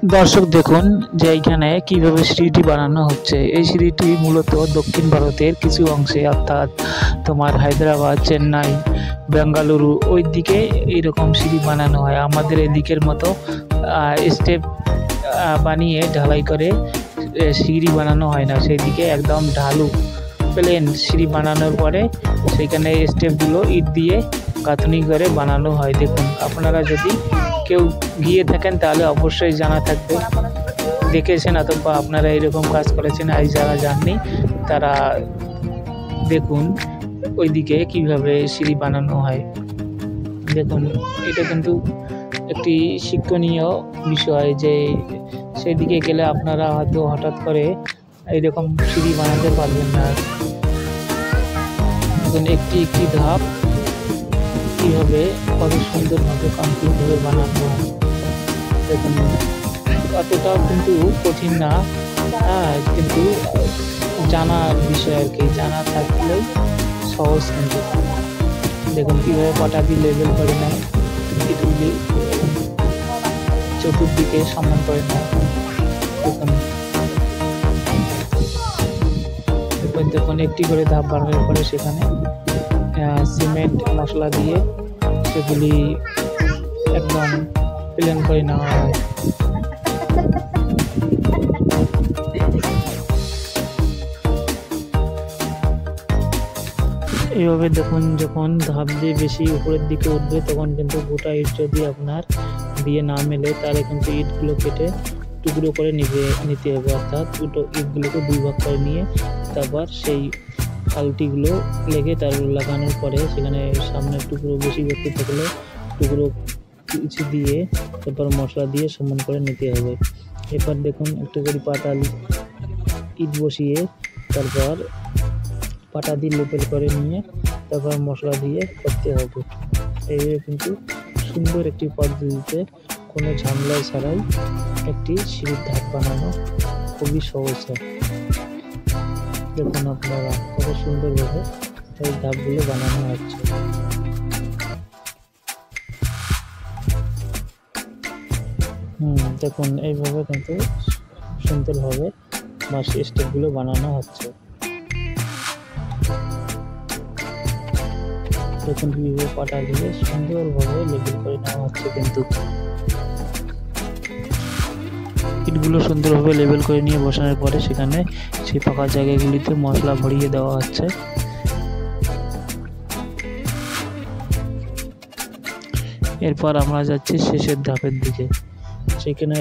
দর্শক দেখুন যে এইখানে কিভাবে সিঁড়িটি বানানো হচ্ছে। এই সিঁড়িটি মূলত দক্ষিণ ভারতের কিছু অংশে অর্থাৎ তোমার হায়দ্রাবাদ, চেন্নাই, বেঙ্গালুরু ওই দিকে এইরকম সিঁড়ি বানানো হয়। আমাদের এদিকের মতো স্টেপ বানিয়ে ঢালাই করে সিঁড়ি বানানো হয় না, সেদিকে একদম ঢালু প্লেন সিঁড়ি বানানোর পরে সেখানে স্টেপগুলো ইট দিয়ে গাঁথনি করে বানানো হয়। দেখুন, আপনারা যদি কেউ গিয়ে থাকেন তাহলে অবশ্যই জানা থাকবে, দেখেছেন অথবা আপনারা এরকম কাজ করেছেন। আর যারা যাননি তারা দেখুন ওইদিকে কিভাবে সিঁড়ি বানানো হয়। দেখুন, এটা কিন্তু একটি শিক্ষণীয় বিষয় যে সেদিকে গেলে আপনারা হয়তো হঠাৎ করে এইরকম সিঁড়ি বানাতে পারবেন না। দেখুন একটি একটি ধাপ কীভাবে কত সুন্দরভাবে কমপ্লিটভাবে বানানো হয়। দেখুন, অতটাও কিন্তু কঠিন না, কিন্তু জানার বিষয় আর কি, জানা থাকলেই সহজ। কিন্তু দেখুন কীভাবে পাটা দিয়ে লেবেল করে নেয়, ইটগুলি চতুর্দিকে সমান করে নেয়। দেখুন একটি করে ধাপ বানানোর পরে সেখানে সিমেন্ট মশলা দিয়ে সেগুলি একদম প্লেন করে নেওয়া হয়। এইভাবে দেখুন, যখন ধাপ দিয়ে বেশি উপরের দিকে উঠবে তখন কিন্তু গোটা ইট যদি আপনার দিয়ে না মেলে তাহলে কিন্তু ইটগুলো কেটে টুকরো করে নিতে হবে। অর্থাৎ ইটগুলোকে দুই ভাগ করে নিয়ে তারপর সেই খালটিগুলো লেগে তার লাগানোর পরে সেখানে সামনে টুকরো বেশি করতে থাকলে টুকরো কিছু দিয়ে তারপর মশলা দিয়ে সমান করে নিতে হবে। এরপর দেখুন একটু করে পাটাল ইট বসিয়ে তারপর পাটা দিয়ে লেবেল করে নিয়ে তারপর মশলা দিয়ে করতে হবে। এইভাবে কিন্তু সুন্দর একটি পদ্ধতিতে কোনো ঝামেলা ছাড়াই একটি সিঁড়ির ধাপ বানানো খুবই সহজ হয়। দেখুন আপনারা কত সুন্দরভাবে এই ধাপগুলো বানানো হচ্ছে। দেখুন এইভাবে কিন্তু সুন্দরভাবে স্টেপগুলো বানানো হচ্ছে। দেখুন কিভাবে পাটা দিয়ে সুন্দরভাবে লেবেল করে নেওয়া হচ্ছে। কিন্তু ইটগুলো সুন্দরভাবে লেবেল করে নিয়ে বসানোর পরে সেখানে সেই ফাঁকা জায়গাগুলিতে মশলা ভরিয়ে দেওয়া হচ্ছে। এরপর আমরা যাচ্ছি শেষের ধাপের দিকে, সেখানে